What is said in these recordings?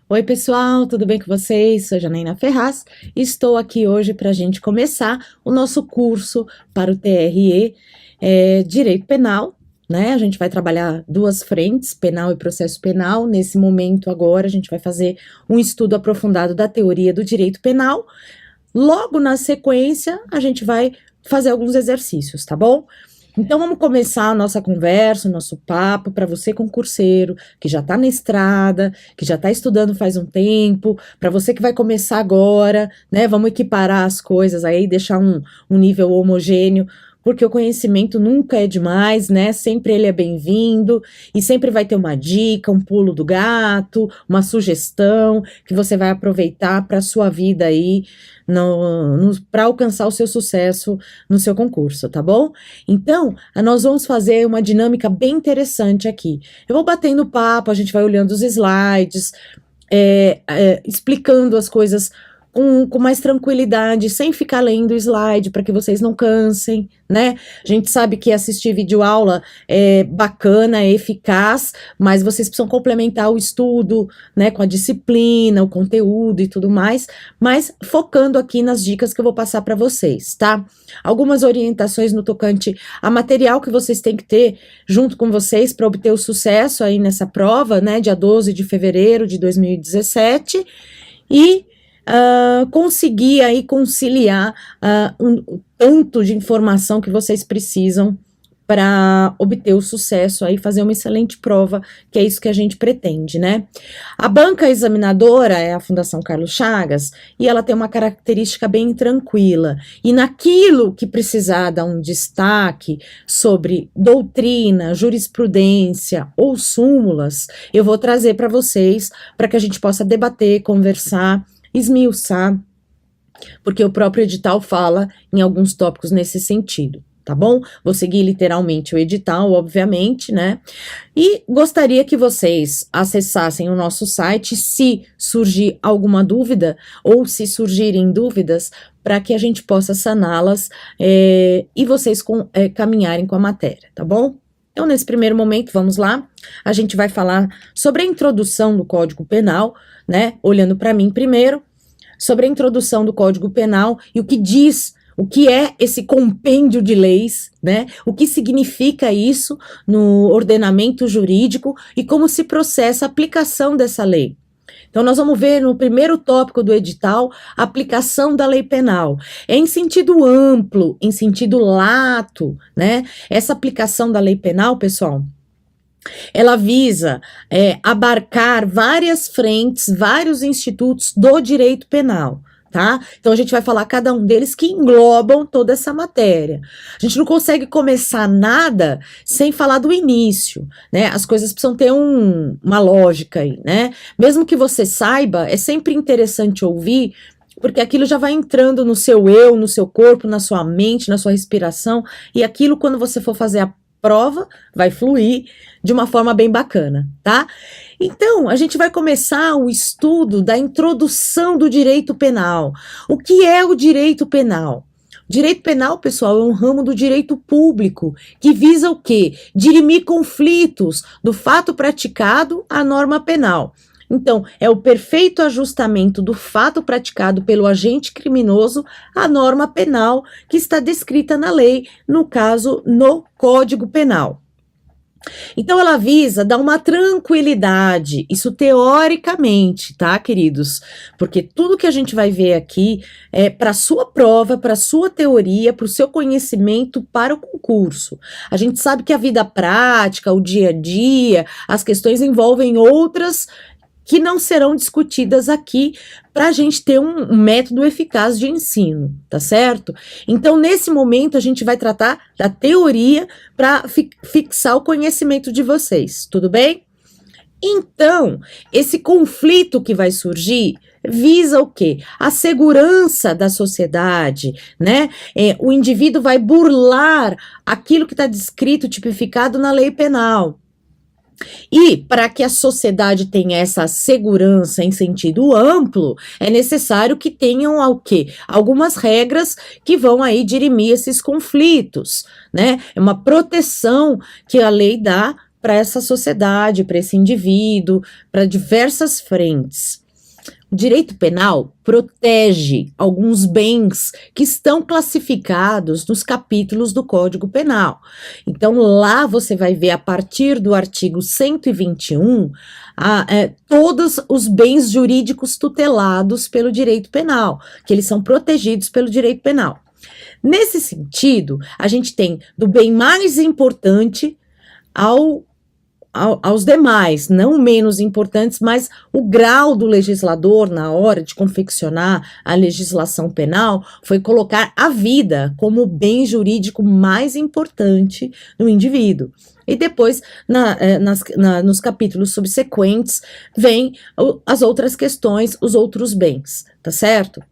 Oi, pessoal, tudo bem com vocês? Sou Janaína Ferraz e estou aqui hoje para a gente começar o nosso curso para o TRE, Direito Penal, né? A gente vai trabalhar duas frentes, penal e processo penal. Nesse momento agora, a gente vai fazer um estudo aprofundado da teoria do direito penal. Logo na sequência, a gente vai fazer alguns exercícios, tá bom? Então vamos começar a nossa conversa, o nosso papo para você concurseiro, que já está na estrada, que já está estudando faz um tempo, para você que vai começar agora, né? Vamos equiparar as coisas aí, deixar um nível homogêneo, porque o conhecimento nunca é demais, né? Sempre ele é bem-vindo e sempre vai ter uma dica, um pulo do gato, uma sugestão que você vai aproveitar para a sua vida aí, para alcançar o seu sucesso no seu concurso, tá bom? Então, nós vamos fazer uma dinâmica bem interessante aqui. Eu vou batendo papo, a gente vai olhando os slides, explicando as coisas com mais tranquilidade, sem ficar lendo o slide, para que vocês não cansem, né? A gente sabe que assistir videoaula é bacana, é eficaz, mas vocês precisam complementar o estudo, né, com a disciplina, o conteúdo e tudo mais, mas focando aqui nas dicas que eu vou passar para vocês, tá? Algumas orientações no tocante a material que vocês têm que ter junto com vocês para obter o sucesso aí nessa prova, né, dia 12 de fevereiro de 2017, e conseguir aí conciliar o tanto de informação que vocês precisam para obter o sucesso aí, fazer uma excelente prova, que é isso que a gente pretende, né? A banca examinadora é a Fundação Carlos Chagas e ela tem uma característica bem tranquila. E naquilo que precisar dar um destaque sobre doutrina, jurisprudência ou súmulas, eu vou trazer para vocês, para que a gente possa debater, conversar, esmiuçar, porque o próprio edital fala em alguns tópicos nesse sentido, tá bom? Vou seguir literalmente o edital, obviamente, né? E gostaria que vocês acessassem o nosso site, se surgir alguma dúvida, ou se surgirem dúvidas, para que a gente possa saná-las e vocês caminharem com a matéria, tá bom? Então, nesse primeiro momento, vamos lá, a gente vai falar sobre a introdução do Código Penal, né? Olhando para mim primeiro, sobre a introdução do Código Penal e o que diz, o que é esse compêndio de leis, né? O que significa isso no ordenamento jurídico e como se processa a aplicação dessa lei. Então, nós vamos ver no primeiro tópico do edital a aplicação da lei penal. É em sentido amplo, em sentido lato, né? Essa aplicação da lei penal, pessoal, ela visa abarcar várias frentes, vários institutos do direito penal, tá? Então a gente vai falar cada um deles que englobam toda essa matéria. A gente não consegue começar nada sem falar do início, né? As coisas precisam ter uma lógica aí, né? Mesmo que você saiba, é sempre interessante ouvir, porque aquilo já vai entrando no seu eu, no seu corpo, na sua mente, na sua respiração, e aquilo, quando você for fazer a prova, vai fluir de uma forma bem bacana, tá? Então, a gente vai começar o estudo da introdução do direito penal. O que é o direito penal? Direito penal, pessoal, é um ramo do direito público que visa o quê? Dirimir conflitos do fato praticado à norma penal. Então, é o perfeito ajustamento do fato praticado pelo agente criminoso à norma penal que está descrita na lei, no caso, no Código Penal. Então, ela visa dar uma tranquilidade, isso teoricamente, tá, queridos? Porque tudo que a gente vai ver aqui é para a sua prova, para a sua teoria, para o seu conhecimento para o concurso. A gente sabe que a vida prática, o dia a dia, as questões envolvem outras que não serão discutidas aqui para a gente ter um método eficaz de ensino, tá certo? Então, nesse momento, a gente vai tratar da teoria para fixar o conhecimento de vocês, tudo bem? Então, esse conflito que vai surgir visa o quê? A segurança da sociedade, né? O indivíduo vai burlar aquilo que está descrito, tipificado na lei penal. E para que a sociedade tenha essa segurança em sentido amplo, é necessário que tenham o quê? Algumas regras que vão aí dirimir esses conflitos, né? É uma proteção que a lei dá para essa sociedade, para esse indivíduo, para diversas frentes. O direito penal protege alguns bens que estão classificados nos capítulos do Código Penal. Então, lá você vai ver, a partir do artigo 121, todos os bens jurídicos tutelados pelo direito penal, que eles são protegidos pelo direito penal. Nesse sentido, a gente tem do bem mais importante aos demais, não menos importantes, mas o grau do legislador na hora de confeccionar a legislação penal foi colocar a vida como o bem jurídico mais importante do indivíduo. E depois, nos capítulos subsequentes, vem as outras questões, os outros bens, tá certo?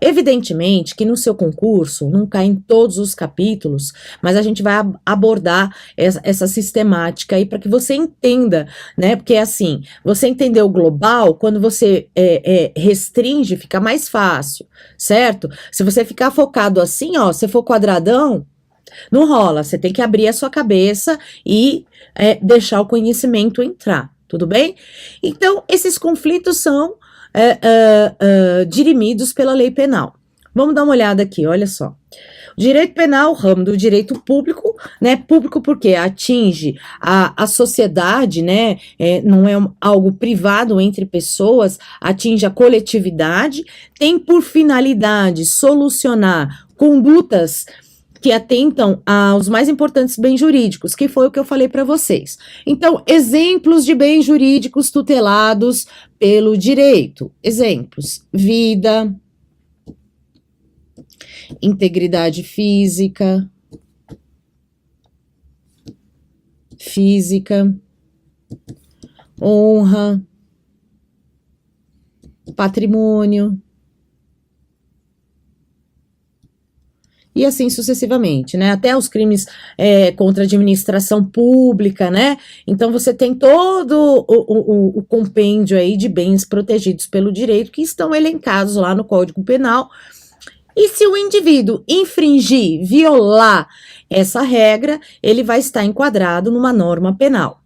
Evidentemente que no seu concurso não cai em todos os capítulos, mas a gente vai abordar essa sistemática aí para que você entenda, né? Porque assim, você entender o global, quando você restringe, fica mais fácil, certo? Se você ficar focado assim, ó, se for quadradão, não rola, você tem que abrir a sua cabeça e deixar o conhecimento entrar, tudo bem? Então, esses conflitos são dirimidos pela lei penal. Vamos dar uma olhada aqui, olha só. O direito penal, ramo do direito público, né? Público porque atinge a sociedade, né? Não é algo privado entre pessoas, atinge a coletividade, tem por finalidade solucionar condutas que atentam aos mais importantes bens jurídicos, que foi o que eu falei para vocês. Então, exemplos de bens jurídicos tutelados pelo direito. Exemplos: vida, integridade física, honra, patrimônio, e assim sucessivamente, né? Até os crimes contra a administração pública, né? Então você tem todo o compêndio aí de bens protegidos pelo direito que estão elencados lá no Código Penal. E se o indivíduo infringir, violar essa regra, ele vai estar enquadrado numa norma penal.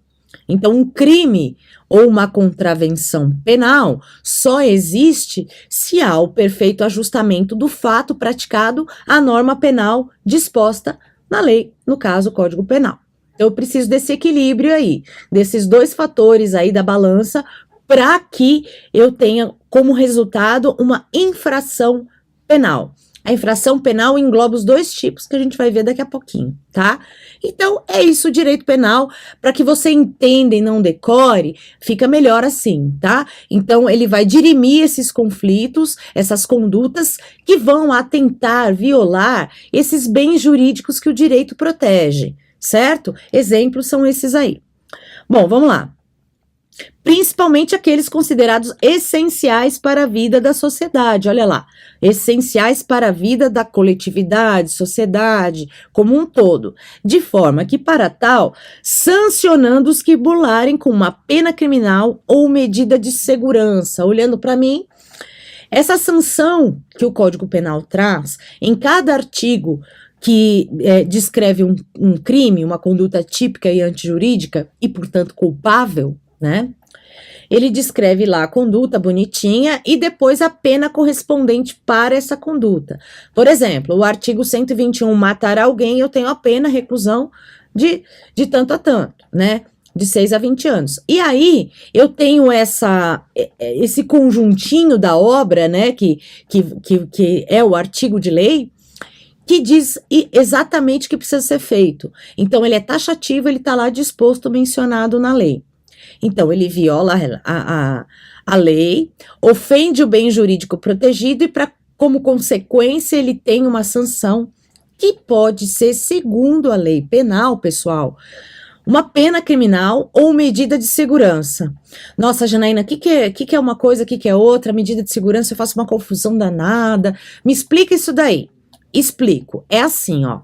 Então, um crime ou uma contravenção penal só existe se há o perfeito ajustamento do fato praticado à norma penal disposta na lei, no caso, o Código Penal. Então, eu preciso desse equilíbrio aí, desses dois fatores aí da balança, para que eu tenha como resultado uma infração penal. A infração penal engloba os dois tipos que a gente vai ver daqui a pouquinho, tá? Então, é isso o direito penal, para que você entenda e não decore, fica melhor assim, tá? Então, ele vai dirimir esses conflitos, essas condutas que vão atentar, violar esses bens jurídicos que o direito protege, certo? Exemplos são esses aí. Bom, vamos lá. Principalmente aqueles considerados essenciais para a vida da sociedade, olha lá, essenciais para a vida da coletividade, sociedade, como um todo, de forma que, para tal, sancionando os que burlarem com uma pena criminal ou medida de segurança. Olhando para mim, essa sanção que o Código Penal traz, em cada artigo que descreve um crime, uma conduta típica e antijurídica, e, portanto, culpável, né? Ele descreve lá a conduta bonitinha e depois a pena correspondente para essa conduta. Por exemplo, o artigo 121, matar alguém, eu tenho a pena reclusão de tanto a tanto, né? De 6 a 20 anos. E aí, eu tenho esse conjuntinho da obra, né? Que é o artigo de lei, que diz exatamente o que precisa ser feito. Então, ele é taxativo, ele está lá disposto, mencionado na lei. Então, ele viola a lei, ofende o bem jurídico protegido e, como consequência, ele tem uma sanção que pode ser, segundo a lei penal, pessoal, uma pena criminal ou medida de segurança. Nossa, Janaína, o que é uma coisa, o que é outra? Medida de segurança, eu faço uma confusão danada. Me explica isso daí. Explico. É assim, ó.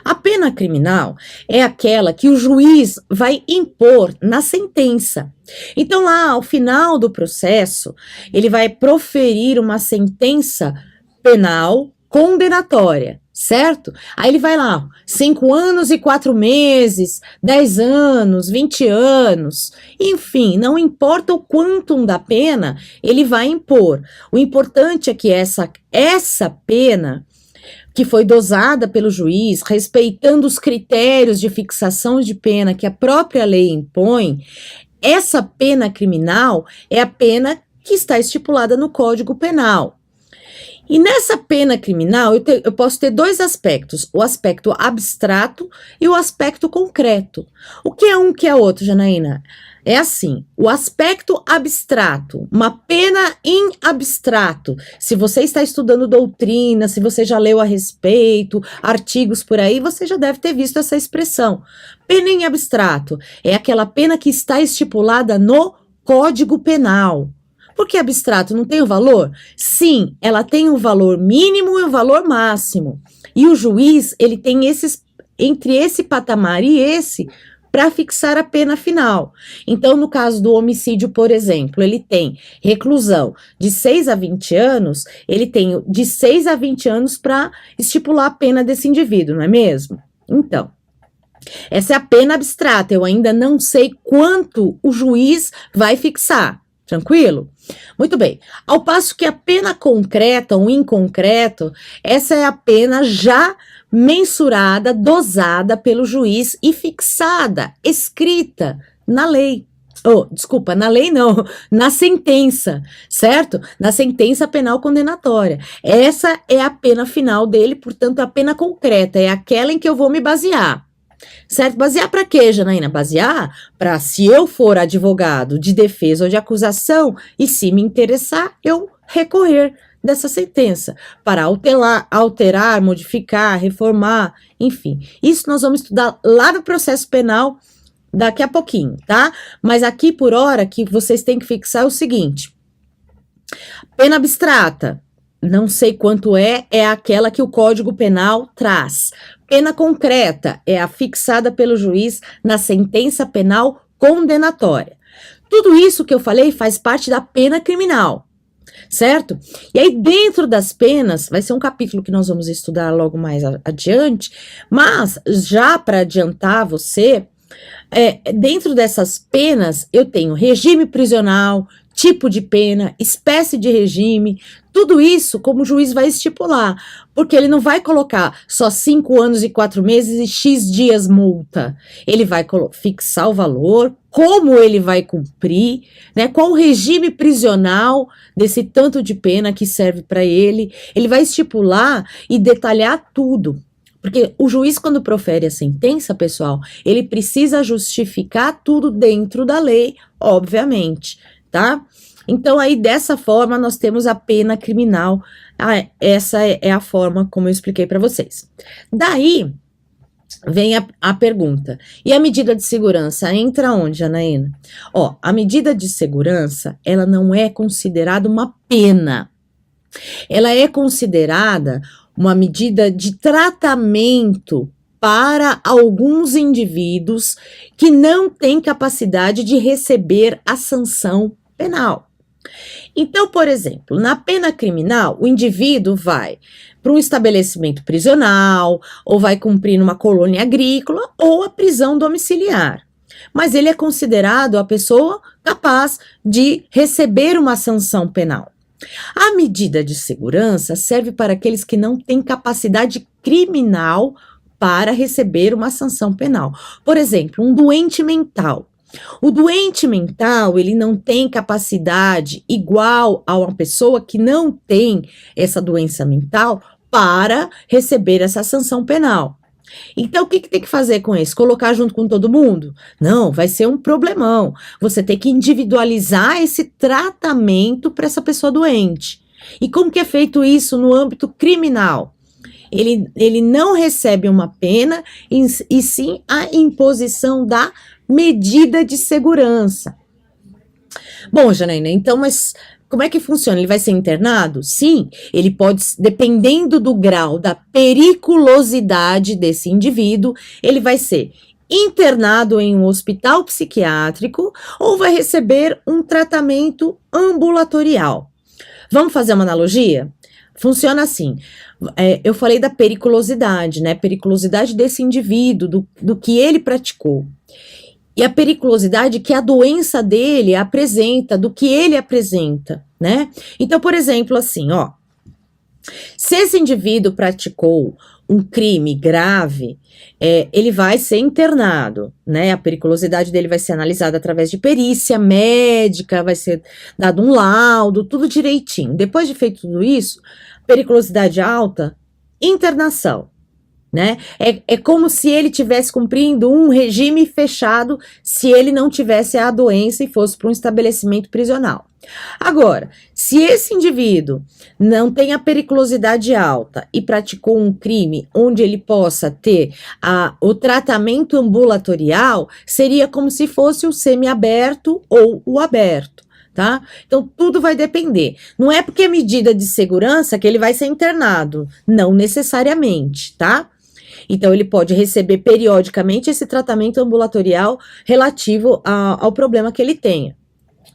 A pena criminal é aquela que o juiz vai impor na sentença. Então, lá ao final do processo, ele vai proferir uma sentença penal condenatória, certo? Aí ele vai lá, 5 anos e 4 meses, 10 anos, 20 anos, enfim, não importa o quantum da pena, ele vai impor. O importante é que essa pena que foi dosada pelo juiz, respeitando os critérios de fixação de pena que a própria lei impõe, essa pena criminal é a pena que está estipulada no Código Penal. E nessa pena criminal, eu posso ter 2 aspectos, o aspecto abstrato e o aspecto concreto. O que é um, que é outro, Janaína? É assim, o aspecto abstrato, uma pena em abstrato, se você está estudando doutrina, se você já leu a respeito, artigos por aí, você já deve ter visto essa expressão. Pena em abstrato é aquela pena que está estipulada no Código Penal. Por que abstrato? Não tem o valor? Sim, ela tem o valor mínimo e o valor máximo. E o juiz, ele tem entre esse patamar e esse, para fixar a pena final. Então, no caso do homicídio, por exemplo, ele tem reclusão de 6 a 20 anos, ele tem de 6 a 20 anos para estipular a pena desse indivíduo, não é mesmo? Então, essa é a pena abstrata, eu ainda não sei quanto o juiz vai fixar. Tranquilo? Muito bem. Ao passo que a pena concreta ou inconcreto, essa é a pena já mensurada, dosada pelo juiz e fixada, escrita na lei. Desculpa, na lei não, na sentença, certo? Na sentença penal condenatória. Essa é a pena final dele, portanto, a pena concreta, é aquela em que eu vou me basear. Certo? Basear para quê, Janaína? Basear para, se eu for advogado de defesa ou de acusação e se me interessar, eu recorrer dessa sentença para alterar, modificar, reformar, enfim. Isso nós vamos estudar lá no processo penal daqui a pouquinho, tá? Mas aqui por hora que vocês têm que fixar é o seguinte: pena abstrata, não sei quanto é aquela que o Código Penal traz. Pena concreta é a fixada pelo juiz na sentença penal condenatória. Tudo isso que eu falei faz parte da pena criminal, certo? E aí, dentro das penas, vai ser um capítulo que nós vamos estudar logo mais adiante, mas já para adiantar você, dentro dessas penas, eu tenho regime prisional, tipo de pena, espécie de regime, tudo isso como o juiz vai estipular, porque ele não vai colocar só 5 anos e 4 meses e X dias multa. Ele vai fixar o valor, como ele vai cumprir, né? Qual o regime prisional desse tanto de pena que serve para ele. Ele vai estipular e detalhar tudo. Porque o juiz, quando profere a sentença, pessoal, ele precisa justificar tudo dentro da lei, obviamente, tá? Então, aí, dessa forma, nós temos a pena criminal. Essa é a forma como eu expliquei para vocês. Daí, vem a pergunta. E a medida de segurança entra onde, Janaína? A medida de segurança, ela não é considerada uma pena. Ela é considerada uma medida de tratamento para alguns indivíduos que não têm capacidade de receber a sanção penal. Então, por exemplo, na pena criminal, o indivíduo vai para um estabelecimento prisional, ou vai cumprir numa colônia agrícola, ou a prisão domiciliar. Mas ele é considerado a pessoa capaz de receber uma sanção penal. A medida de segurança serve para aqueles que não têm capacidade criminal para receber uma sanção penal. Por exemplo, um doente mental. O doente mental, ele não tem capacidade igual a uma pessoa que não tem essa doença mental para receber essa sanção penal. Então, o que tem que fazer com isso? Colocar junto com todo mundo? Não, vai ser um problemão. Você tem que individualizar esse tratamento para essa pessoa doente. E como que é feito isso no âmbito criminal? Ele não recebe uma pena, e sim a imposição da medida de segurança. Bom, Janaína, então, mas como é que funciona? Ele vai ser internado? Sim, ele pode, dependendo do grau da periculosidade desse indivíduo, ele vai ser internado em um hospital psiquiátrico ou vai receber um tratamento ambulatorial. Vamos fazer uma analogia? Funciona assim, eu falei da periculosidade, né? Periculosidade desse indivíduo, do que ele praticou. E a periculosidade que a doença dele apresenta, do que ele apresenta, né? Então, por exemplo, assim, ó, se esse indivíduo praticou um crime grave, ele vai ser internado, né? A periculosidade dele vai ser analisada através de perícia médica, vai ser dado um laudo, tudo direitinho. Depois de feito tudo isso, periculosidade alta, internação. Né? É como se ele tivesse cumprindo um regime fechado se ele não tivesse a doença e fosse para um estabelecimento prisional. Agora, se esse indivíduo não tem a periculosidade alta e praticou um crime onde ele possa ter o tratamento ambulatorial, seria como se fosse o semiaberto ou o aberto. Tá? Então, tudo vai depender. Não é porque é medida de segurança que ele vai ser internado, não necessariamente, tá? Então, ele pode receber periodicamente esse tratamento ambulatorial relativo ao problema que ele tenha,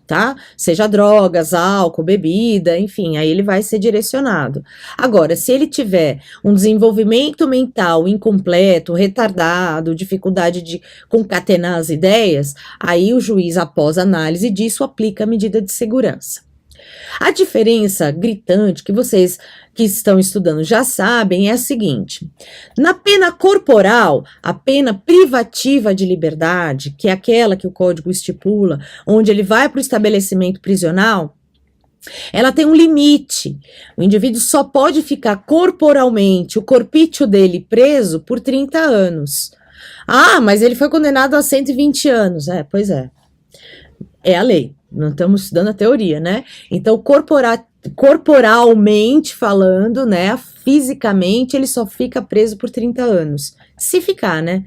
tá? Seja drogas, álcool, bebida, enfim, aí ele vai ser direcionado. Agora, se ele tiver um desenvolvimento mental incompleto, retardado, dificuldade de concatenar as ideias, aí o juiz, após análise disso, aplica a medida de segurança. A diferença gritante que vocês que estão estudando já sabem é a seguinte: na pena corporal, a pena privativa de liberdade, que é aquela que o código estipula, onde ele vai para o estabelecimento prisional, ela tem um limite. O indivíduo só pode ficar corporalmente, o corpício dele preso por 30 anos. Ah, mas ele foi condenado a 120 anos. Pois é. É a lei. Não estamos estudando a teoria, né? Então, corporalmente falando, né? Fisicamente, ele só fica preso por 30 anos. Se ficar, né?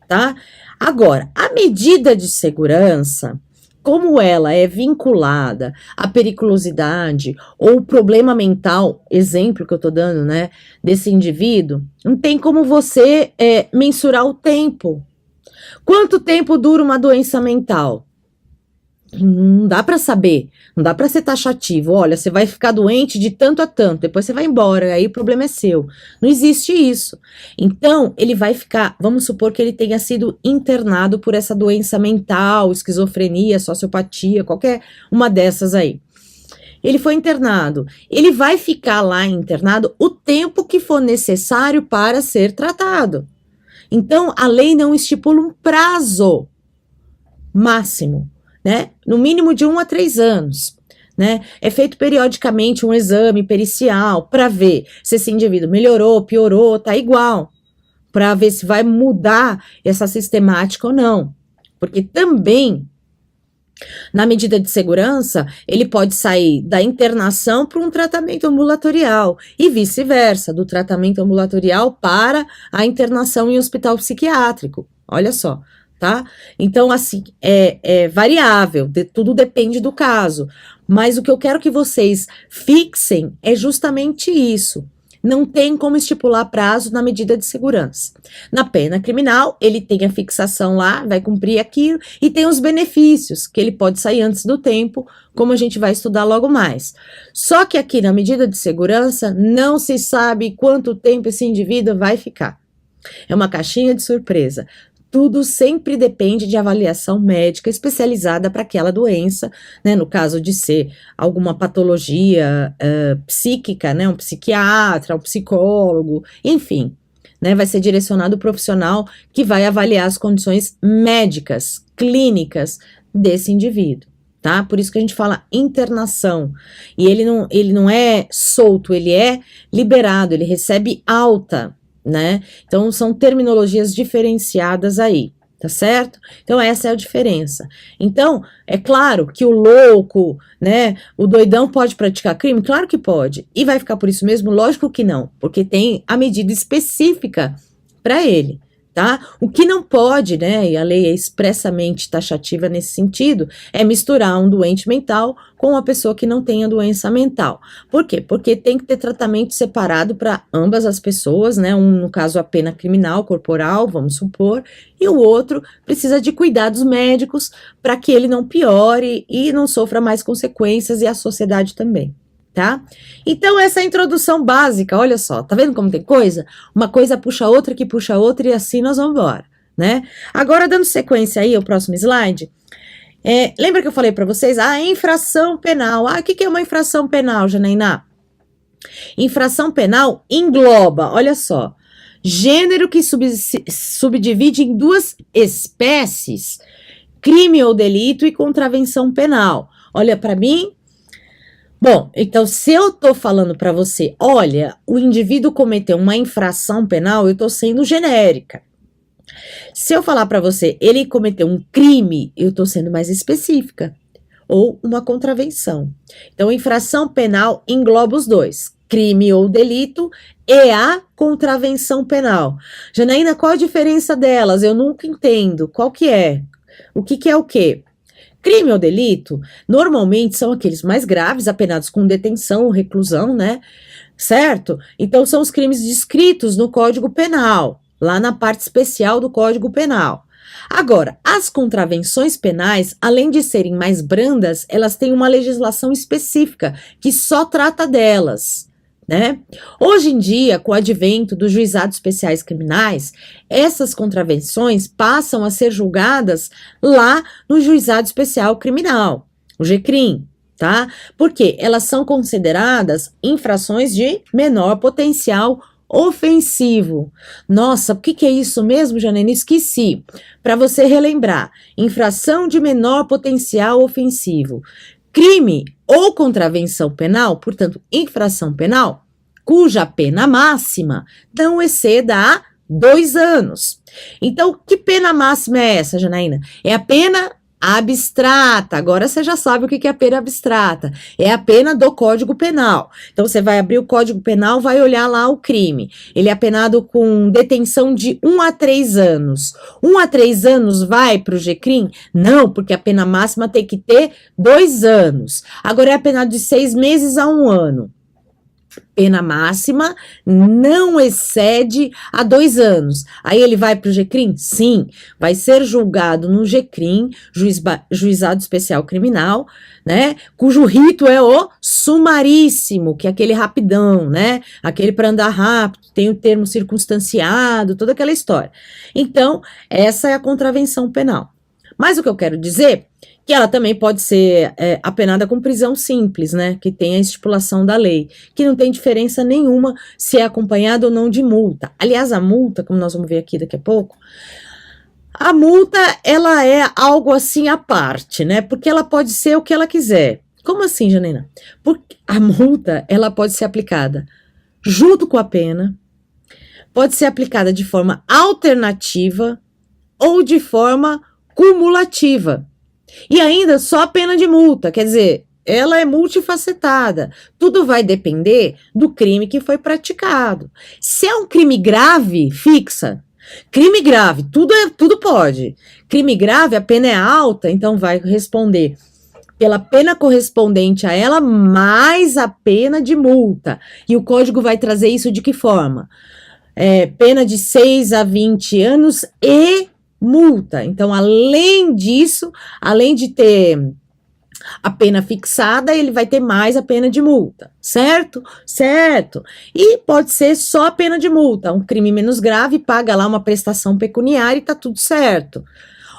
Tá? Agora, a medida de segurança, como ela é vinculada à periculosidade ou problema mental, exemplo que eu tô dando, né? Desse indivíduo, não tem como você mensurar o tempo. Quanto tempo dura uma doença mental? Não dá para saber, não dá para ser taxativo. Olha, você vai ficar doente de tanto a tanto, depois você vai embora, aí o problema é seu. Não existe isso. Então, ele vai ficar, vamos supor que ele tenha sido internado por essa doença mental, esquizofrenia, sociopatia, qualquer uma dessas aí. Ele foi internado, ele vai ficar lá internado o tempo que for necessário para ser tratado. Então, a lei não estipula um prazo máximo, né? No mínimo de 1 a 3 anos, né? É feito periodicamente um exame pericial para ver se esse indivíduo melhorou, piorou, tá igual, para ver se vai mudar essa sistemática ou não. Porque também, na medida de segurança, ele pode sair da internação para um tratamento ambulatorial e vice-versa, do tratamento ambulatorial para a internação em hospital psiquiátrico. Olha só. Tá? Então, assim, é variável, tudo depende do caso. Mas o que eu quero que vocês fixem é justamente isso. Não tem como estipular prazo na medida de segurança. Na pena criminal, ele tem a fixação lá, vai cumprir aquilo, e tem os benefícios, que ele pode sair antes do tempo, como a gente vai estudar logo mais. Só que aqui na medida de segurança, não se sabe quanto tempo esse indivíduo vai ficar. É uma caixinha de surpresa. Tudo sempre depende de avaliação médica especializada para aquela doença, né? No caso de ser alguma patologia psíquica, né? Um psiquiatra, um psicólogo, enfim, né? Vai ser direcionado o profissional que vai avaliar as condições médicas, clínicas desse indivíduo, tá? Por isso que a gente fala internação. E ele não é solto, ele é liberado, ele recebe alta, né? Então, são terminologias diferenciadas aí, tá certo? Então, essa é a diferença. Então, é claro que o louco, né, o doidão pode praticar crime? Claro que pode. E vai ficar por isso mesmo? Lógico que não, porque tem a medida específica para ele, tá? O que não pode, né, e a lei é expressamente taxativa nesse sentido, é misturar um doente mental com uma pessoa que não tenha doença mental. Por quê? Porque tem que ter tratamento separado para ambas as pessoas, né? Um, no caso, a pena criminal, corporal, vamos supor, e o outro precisa de cuidados médicos para que ele não piore e não sofra mais consequências, e a sociedade também. tá? Então, essa é a introdução básica, olha só, tá vendo como tem coisa? Uma coisa puxa a outra, que puxa a outra, e assim nós vamos embora, né? Agora, dando sequência aí, o próximo slide, lembra que eu falei para vocês? A infração penal. O que é uma infração penal, Janaína? Infração penal engloba, olha só, gênero que subdivide em duas espécies, crime ou delito e contravenção penal. Olha para mim. Bom, então se eu tô falando para você, olha, o indivíduo cometeu uma infração penal, eu tô sendo genérica. Se eu falar para você, ele cometeu um crime, eu tô sendo mais específica. Ou uma contravenção. Então, infração penal engloba os dois, crime ou delito e a contravenção penal. Janaína, qual a diferença delas? Eu nunca entendo. Qual que é? O que é o quê? Crime ou delito, normalmente são aqueles mais graves, apenados com detenção ou reclusão, né? Certo? Então, são os crimes descritos no Código Penal, lá na parte especial do Código Penal. Agora, as contravenções penais, além de serem mais brandas, elas têm uma legislação específica que só trata delas, né? Hoje em dia, com o advento dos juizados especiais criminais, essas contravenções passam a ser julgadas lá no Juizado Especial Criminal, o GCRIM, tá? Porque elas são consideradas infrações de menor potencial ofensivo. Nossa, o que é isso mesmo, Janaína? Esqueci. Para você relembrar, infração de menor potencial ofensivo. Crime ou contravenção penal, portanto, infração penal, cuja pena máxima não exceda a 2 anos. Então, que pena máxima é essa, Janaína? É a pena abstrata. Agora você já sabe o que é a pena abstrata. É a pena do Código Penal. Então você vai abrir o Código Penal, vai olhar lá o crime. Ele é penado com detenção de 1 a 3 anos. 1 a 3 anos vai para o GCRIM? Não, porque a pena máxima tem que ter 2 anos. Agora é penado de 6 meses a 1 ano. Pena máxima não excede a 2 anos. Aí ele vai para o GCRIM? Sim, vai ser julgado no GCRIM, Juizado Especial Criminal, né? Cujo rito é o sumaríssimo, que é aquele rapidão, né? Aquele para andar rápido, tem o termo circunstanciado, toda aquela história. Então, essa é a contravenção penal. Mas o que eu quero dizer que ela também pode ser apenada com prisão simples, né, que tem a estipulação da lei, que não tem diferença nenhuma se é acompanhada ou não de multa. Aliás, a multa, como nós vamos ver aqui daqui a pouco, a multa, ela é algo assim à parte, né, porque ela pode ser o que ela quiser. Como assim, Janaína? Porque a multa, ela pode ser aplicada junto com a pena, pode ser aplicada de forma alternativa ou de forma cumulativa. E ainda só a pena de multa, quer dizer, ela é multifacetada. Tudo vai depender do crime que foi praticado. Se é um crime grave, fixa. Crime grave, tudo pode. Crime grave, a pena é alta, então vai responder pela pena correspondente a ela, mais a pena de multa. E o código vai trazer isso de que forma? Pena de 6 a 20 anos e multa. Então, além disso, além de ter a pena fixada, ele vai ter mais a pena de multa, certo? Certo. E pode ser só a pena de multa. Um crime menos grave, paga lá uma prestação pecuniária e tá tudo certo.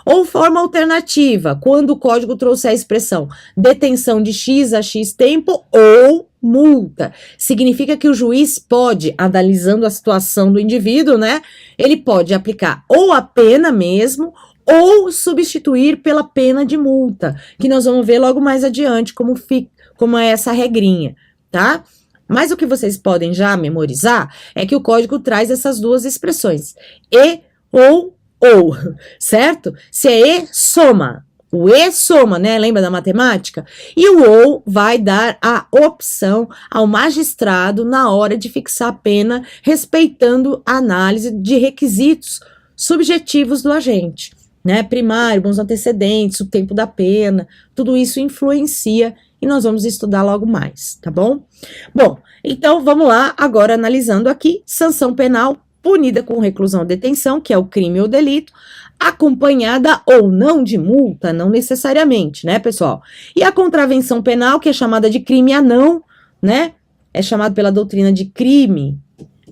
Ou forma alternativa, quando o código trouxe a expressão detenção de X a X tempo ou multa. Significa que o juiz pode, analisando a situação do indivíduo, né? Ele pode aplicar ou a pena mesmo, ou substituir pela pena de multa, que nós vamos ver logo mais adiante como é essa regrinha, tá? Mas o que vocês podem já memorizar é que o código traz essas duas expressões, e ou, certo? Se é e, soma. O e soma, né? Lembra da matemática? E o ou vai dar a opção ao magistrado na hora de fixar a pena, respeitando a análise de requisitos subjetivos do agente, né? Primário, bons antecedentes, o tempo da pena, tudo isso influencia e nós vamos estudar logo mais, tá bom? Bom, então vamos lá, agora analisando aqui, sanção penal punida com reclusão ou detenção, que é o crime ou delito, acompanhada ou não de multa, não necessariamente, né, pessoal? E a contravenção penal, que é chamada de crime anão, né? É chamado pela doutrina de crime.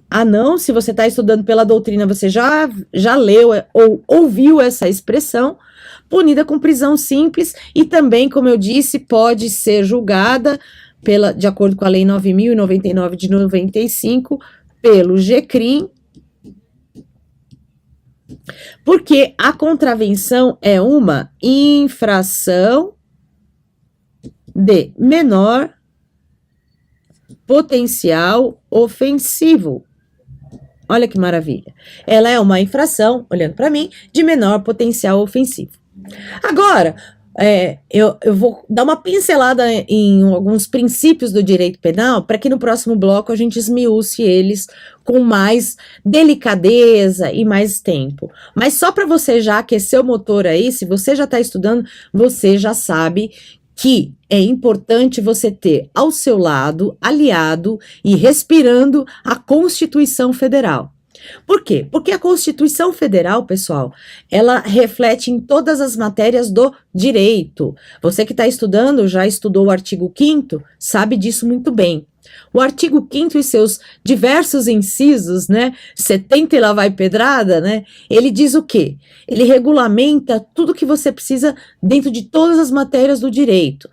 Ah, não, se você está estudando pela doutrina, você já leu ou ouviu essa expressão, punida com prisão simples e também, como eu disse, pode ser julgada de acordo com a Lei 9.099 de 95, pelo GCRIM, porque a contravenção é uma infração de menor potencial ofensivo. Olha que maravilha. Ela é uma infração, olhando para mim, de menor potencial ofensivo. Agora, eu vou dar uma pincelada em alguns princípios do direito penal para que no próximo bloco a gente esmiúce eles com mais delicadeza e mais tempo. Mas só para você já aquecer o motor aí, se você já está estudando, você já sabe que é importante você ter ao seu lado, aliado e respirando a Constituição Federal. Por quê? Porque a Constituição Federal, pessoal, ela reflete em todas as matérias do direito. Você que está estudando, já estudou o artigo 5º, sabe disso muito bem. O artigo 5º e seus diversos incisos, né, 70 e lá vai pedrada, né, ele diz o quê? Ele regulamenta tudo que você precisa dentro de todas as matérias do direito,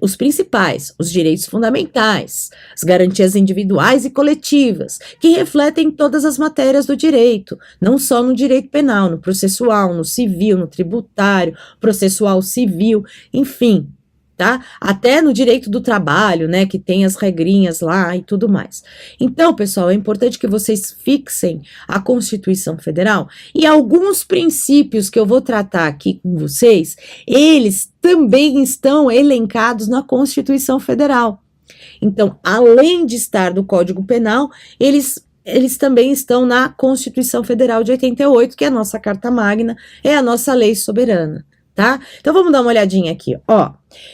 os principais, os direitos fundamentais, as garantias individuais e coletivas, que refletem todas as matérias do direito, não só no direito penal, no processual, no civil, no tributário, processual civil, enfim, tá? Até no direito do trabalho, né, que tem as regrinhas lá e tudo mais. Então, pessoal, é importante que vocês fixem a Constituição Federal e alguns princípios que eu vou tratar aqui com vocês, eles também estão elencados na Constituição Federal. Então, além de estar no Código Penal, eles também estão na Constituição Federal de 88, que é a nossa Carta Magna, é a nossa lei soberana. Tá? Então vamos dar uma olhadinha aqui, ó.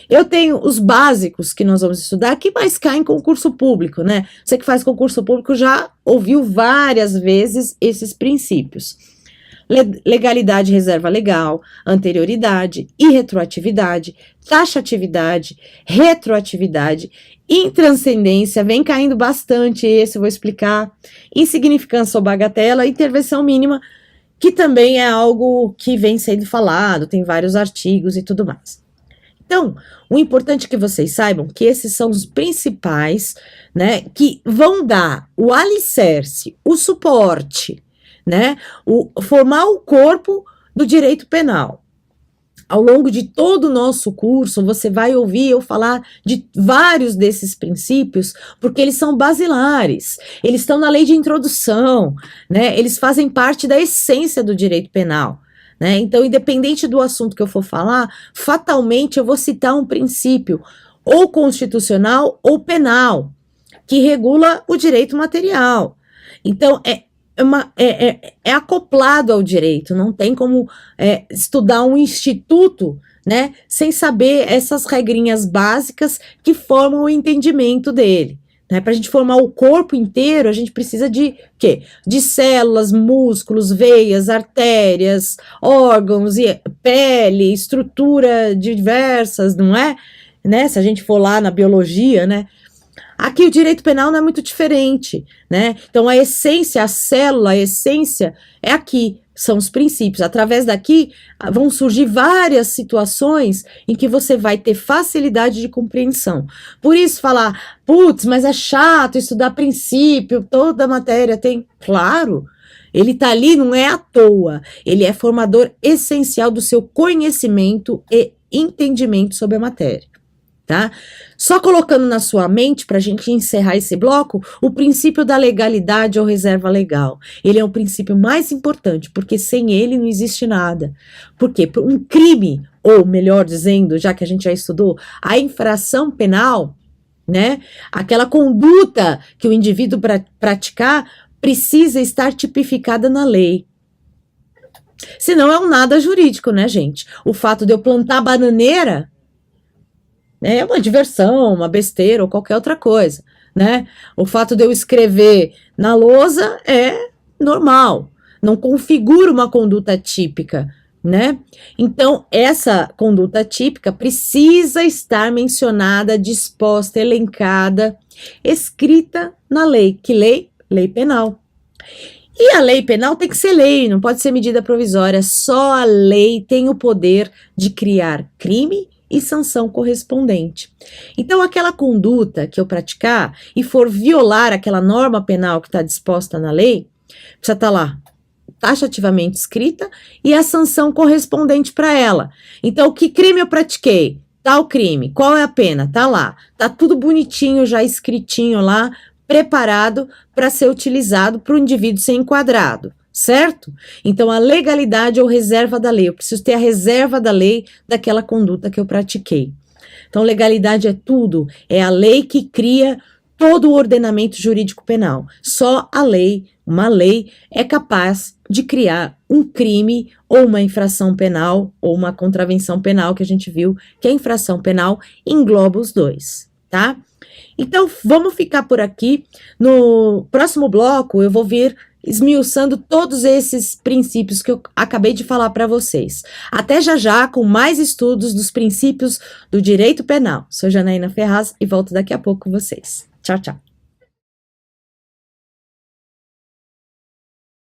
Eu tenho os básicos que nós vamos estudar, que mais caem em concurso público, né? Você que faz concurso público já ouviu várias vezes esses princípios. Legalidade, reserva legal, anterioridade, irretroatividade, taxatividade, retroatividade, intranscendência, vem caindo bastante esse, eu vou explicar, insignificância ou bagatela, intervenção mínima, que também é algo que vem sendo falado, tem vários artigos e tudo mais. Então, o importante é que vocês saibam que esses são os principais, né, que vão dar o alicerce, o suporte, né, formar o corpo do direito penal. Ao longo de todo o nosso curso, você vai ouvir eu falar de vários desses princípios, porque eles são basilares, eles estão na lei de introdução, né? Eles fazem parte da essência do direito penal, né? Então, independente do assunto que eu for falar, fatalmente eu vou citar um princípio, ou constitucional ou penal, que regula o direito material. Então, é acoplado ao direito, não tem como estudar um instituto, né, sem saber essas regrinhas básicas que formam o entendimento dele. Né? Para a gente formar o corpo inteiro, a gente precisa de quê? De células, músculos, veias, artérias, órgãos, pele, estrutura diversas, não é? Né? Se a gente for lá na biologia, né? Aqui o direito penal não é muito diferente, né? Então a essência, a célula, a essência é aqui, são os princípios. Através daqui vão surgir várias situações em que você vai ter facilidade de compreensão. Por isso falar, putz, mas é chato estudar princípio, toda matéria tem. Claro, ele tá ali, não é à toa. Ele é formador essencial do seu conhecimento e entendimento sobre a matéria. Tá? Só colocando na sua mente, para a gente encerrar esse bloco, o princípio da legalidade ou reserva legal. Ele é o princípio mais importante, porque sem ele não existe nada. Por quê? Um crime, ou melhor dizendo, já que a gente já estudou, a infração penal, né? Aquela conduta que o indivíduo praticar precisa estar tipificada na lei. Senão é um nada jurídico, né, gente? O fato de eu plantar bananeira é uma diversão, uma besteira ou qualquer outra coisa, né? O fato de eu escrever na lousa é normal, não configura uma conduta típica, né? Então, essa conduta típica precisa estar mencionada, disposta, elencada, escrita na lei. Que lei? Lei penal. E a lei penal tem que ser lei, não pode ser medida provisória. Só a lei tem o poder de criar crime e sanção correspondente. Então, aquela conduta que eu praticar e for violar aquela norma penal que está disposta na lei, precisa estar lá taxativamente escrita e a sanção correspondente para ela. Então, que crime eu pratiquei? Tal crime. Qual é a pena? Tá lá. Tá tudo bonitinho, já escritinho lá, preparado para ser utilizado para o indivíduo ser enquadrado, certo? Então, a legalidade ou reserva da lei. Eu preciso ter a reserva da lei daquela conduta que eu pratiquei. Então, legalidade é tudo. É a lei que cria todo o ordenamento jurídico penal. Só a lei, uma lei, é capaz de criar um crime ou uma infração penal ou uma contravenção penal, que a gente viu que a infração penal engloba os dois, tá? Então, vamos ficar por aqui. No próximo bloco, eu vou vir esmiuçando todos esses princípios que eu acabei de falar para vocês. Até já já, com mais estudos dos princípios do direito penal. Sou Janaína Ferraz e volto daqui a pouco com vocês. Tchau, tchau.